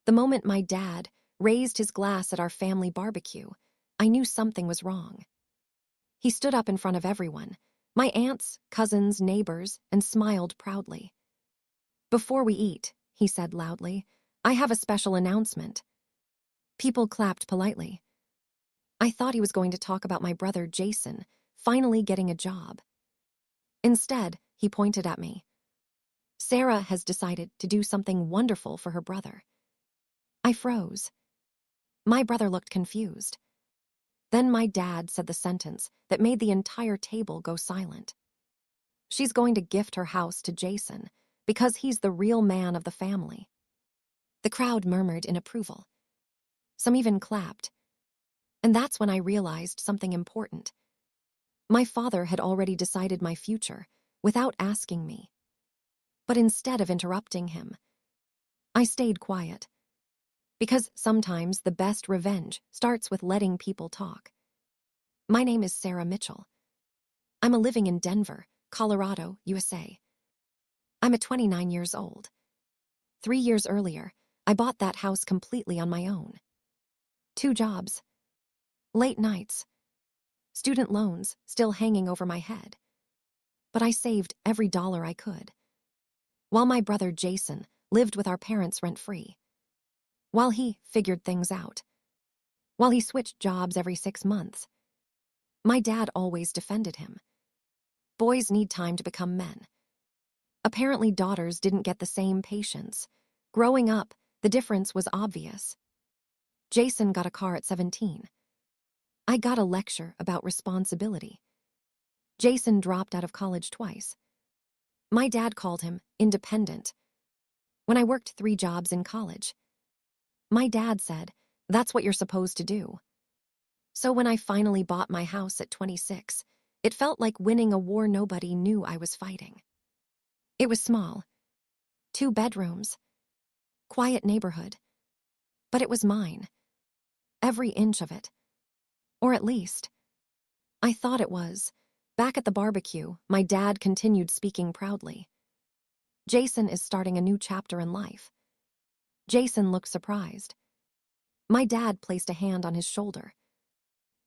The moment my dad raised his glass at our family barbecue, I knew something was wrong. He stood up in front of everyone, my aunts, cousins, neighbors, and smiled proudly. "Before we eat," he said loudly, "I have a special announcement." People clapped politely. I thought he was going to talk about my brother Jason finally getting a job. Instead, he pointed at me. "Sarah has decided to do something wonderful for her brother." I froze. My brother looked confused. Then my dad said the sentence that made the entire table go silent. "She's going to gift her house to Jason because he's the real man of the family." The crowd murmured in approval. Some even clapped. And that's when I realized something important. My father had already decided my future without asking me. But instead of interrupting him, I stayed quiet. Because sometimes the best revenge starts with letting people talk. My name is Sarah Mitchell. I'm living in Denver, Colorado, USA. I'm at 29 years old. 3 years earlier, I bought that house completely on my own. 2 jobs. Late nights. Student loans still hanging over my head. But I saved every dollar I could. While my brother Jason lived with our parents rent-free. While he figured things out. While he switched jobs every 6 months. My dad always defended him. Boys need time to become men. Apparently daughters didn't get the same patience. Growing up, the difference was obvious. Jason got a car at 17. I got a lecture about responsibility. Jason dropped out of college twice. My dad called him independent. When I worked 3 jobs in college, my dad said, "That's what you're supposed to do." So when I finally bought my house at 26, it felt like winning a war nobody knew I was fighting. It was small. 2 bedrooms. Quiet neighborhood. But it was mine. Every inch of it. Or at least, I thought it was. Back at the barbecue, my dad continued speaking proudly. "Jason is starting a new chapter in life." Jason looked surprised. My dad placed a hand on his shoulder.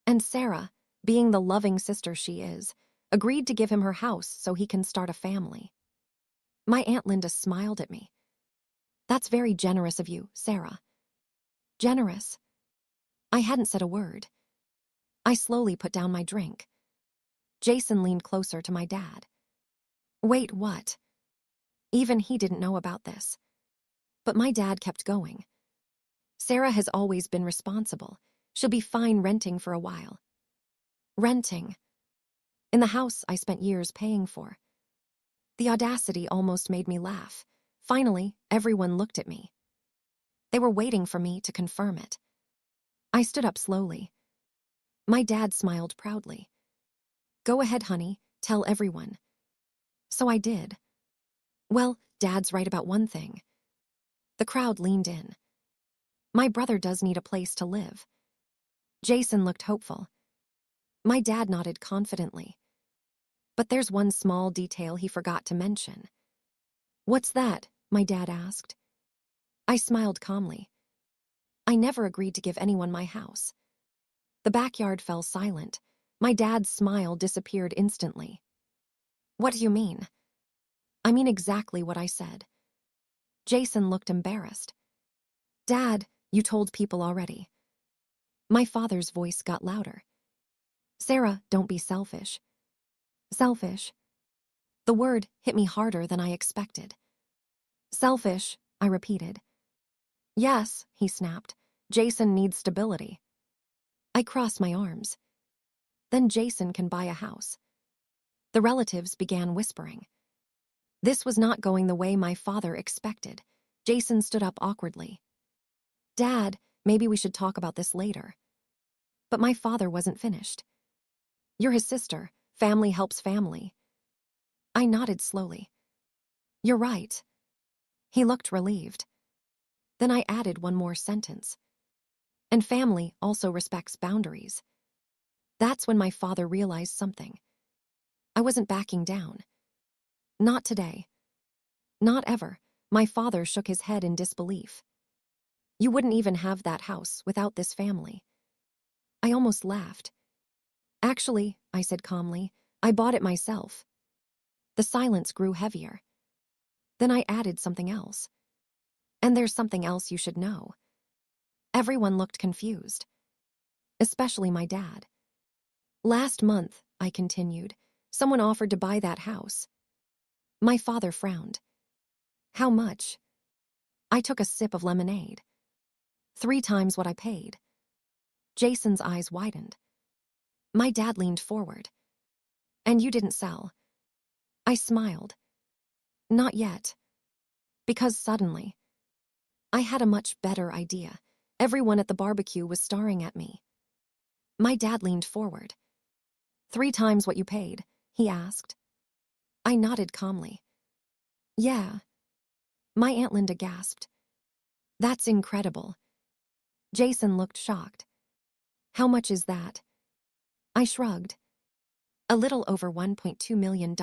And Sarah, being the loving sister she is, agreed to give him her house so he can start a family. My Aunt Linda smiled at me. "That's very generous of you, Sarah." Generous? I hadn't said a word. I slowly put down my drink. Jason leaned closer to my dad. "Wait, what?" Even he didn't know about this. But my dad kept going. "Sarah has always been responsible. She'll be fine renting for a while." Renting. In the house I spent years paying for. The audacity almost made me laugh. Finally, everyone looked at me. They were waiting for me to confirm it. I stood up slowly. My dad smiled proudly. "Go ahead, honey, tell everyone." So I did. "Well, Dad's right about one thing." The crowd leaned in. "My brother does need a place to live." Jason looked hopeful. My dad nodded confidently. "But there's one small detail he forgot to mention." "What's that?" my dad asked. I smiled calmly. "I never agreed to give anyone my house." The backyard fell silent. My dad's smile disappeared instantly. "What do you mean?" "I mean exactly what I said." Jason looked embarrassed. "Dad, you told people already." My father's voice got louder. "Sarah, don't be selfish." Selfish. The word hit me harder than I expected. "Selfish," I repeated. "Yes," he snapped. "Jason needs stability." I crossed my arms. "Then Jason can buy a house." The relatives began whispering. This was not going the way my father expected. Jason stood up awkwardly. "Dad, maybe we should talk about this later." But my father wasn't finished. "You're his sister. Family helps family." I nodded slowly. "You're right." He looked relieved. Then I added one more sentence. "And family also respects boundaries." That's when my father realized something. I wasn't backing down. "Not today." "Not ever." My father shook his head in disbelief. You wouldn't even have that house without this family. I almost laughed. Actually, I said calmly, I bought it myself. The silence grew heavier. Then I added something else. And there's something else you should know. Everyone looked confused, especially my dad. Last month, I continued, someone offered to buy that house. My father frowned. How much? I took a sip of lemonade. 3 times what I paid. Jason's eyes widened. My dad leaned forward. And you didn't sell. I smiled. Not yet. Because suddenly, I had a much better idea. Everyone at the barbecue was staring at me. My dad leaned forward. 3 times what you paid, he asked. I nodded calmly. Yeah. My Aunt Linda gasped. That's incredible. Jason looked shocked. How much is that? I shrugged. A little over $1.2 million.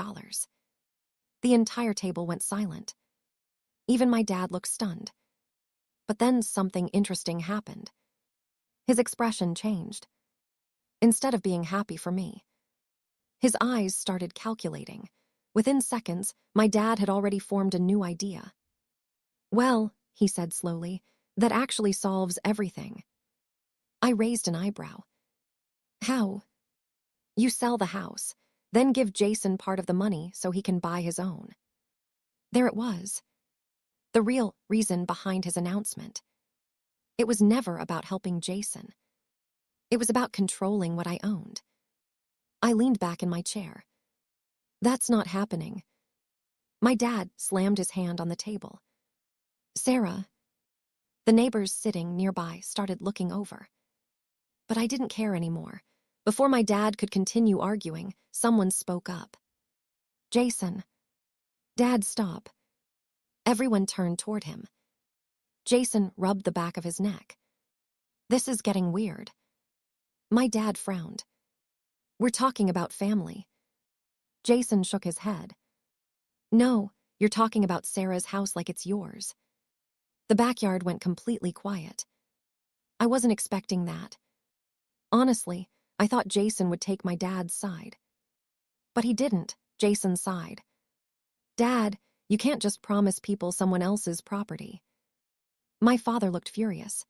The entire table went silent. Even my dad looked stunned. But then something interesting happened. His expression changed. Instead of being happy for me, his eyes started calculating. Within seconds, my dad had already formed a new idea. Well, he said slowly, that actually solves everything. I raised an eyebrow. How? You sell the house, then give Jason part of the money so he can buy his own. There it was. The real reason behind his announcement. It was never about helping Jason. It was about controlling what I owned. I leaned back in my chair. That's not happening. My dad slammed his hand on the table. Sarah. The neighbors sitting nearby started looking over. But I didn't care anymore. Before my dad could continue arguing, someone spoke up. Jason. Dad, stop. Everyone turned toward him. Jason rubbed the back of his neck. This is getting weird. My dad frowned. We're talking about family. Jason shook his head. No, you're talking about Sarah's house like it's yours. The backyard went completely quiet. I wasn't expecting that. Honestly, I thought Jason would take my dad's side. But he didn't. Jason sighed. Dad, you can't just promise people someone else's property. My father looked furious.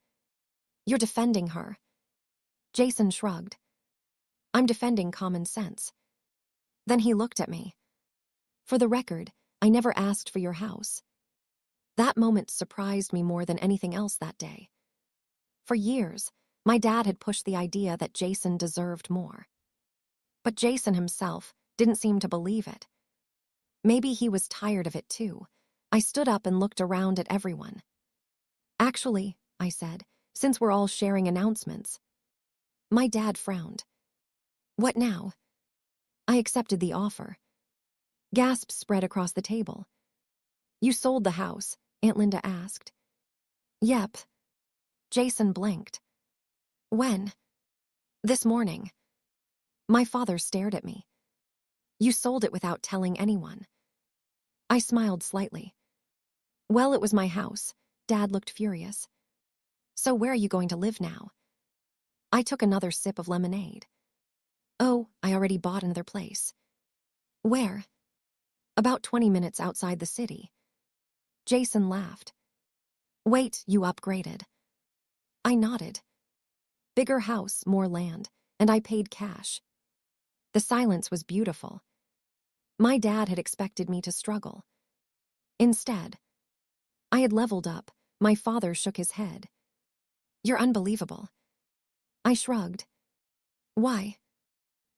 You're defending her. Jason shrugged. I'm defending common sense. Then he looked at me. For the record, I never asked for your house. That moment surprised me more than anything else that day. For years, my dad had pushed the idea that Jason deserved more. But Jason himself didn't seem to believe it. Maybe he was tired of it too. I stood up and looked around at everyone. Actually, I said, since we're all sharing announcements. My dad frowned. What now? I accepted the offer. Gasps spread across the table. You sold the house, Aunt Linda asked. Yep. Jason blinked. When? This morning. My father stared at me. You sold it without telling anyone. I smiled slightly. Well, it was my house. Dad looked furious. So where are you going to live now? I took another sip of lemonade. Oh, I already bought another place. Where? About 20 minutes outside the city. Jason laughed. Wait, you upgraded. I nodded. Bigger house, more land, and I paid cash. The silence was beautiful. My dad had expected me to struggle. Instead, I had leveled up. My father shook his head. You're unbelievable. I shrugged. Why?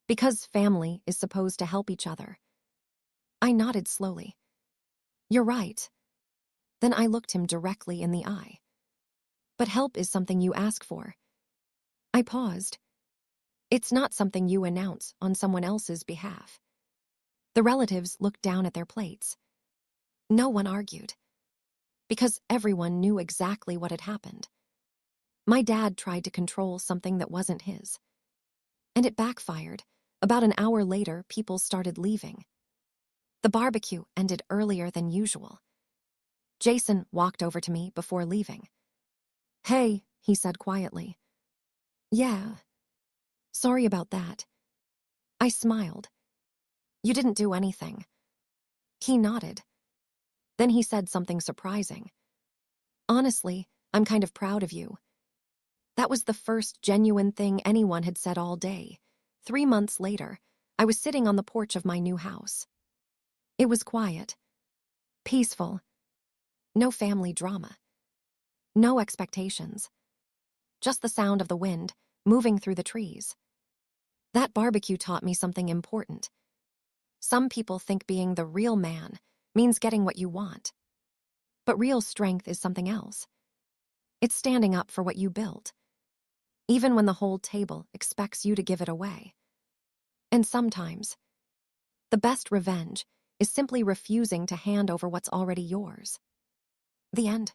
Because family is supposed to help each other. I nodded slowly. You're right. Then I looked him directly in the eye. But help is something you ask for. I paused. It's not something you announce on someone else's behalf. The relatives looked down at their plates. No one argued. Because everyone knew exactly what had happened. My dad tried to control something that wasn't his. And it backfired. About an hour later, people started leaving. The barbecue ended earlier than usual. Jason walked over to me before leaving. "Hey," he said quietly. "Yeah, sorry about that." I smiled. "You didn't do anything." He nodded. Then he said something surprising. "Honestly, I'm kind of proud of you." That was the first genuine thing anyone had said all day. 3 months later, I was sitting on the porch of my new house. It was quiet, peaceful, no family drama, no expectations, just the sound of the wind moving through the trees. That barbecue taught me something important. Some people think being the real man means getting what you want. But real strength is something else. It's standing up for what you built, even when the whole table expects you to give it away. And sometimes, the best revenge is simply refusing to hand over what's already yours. The end.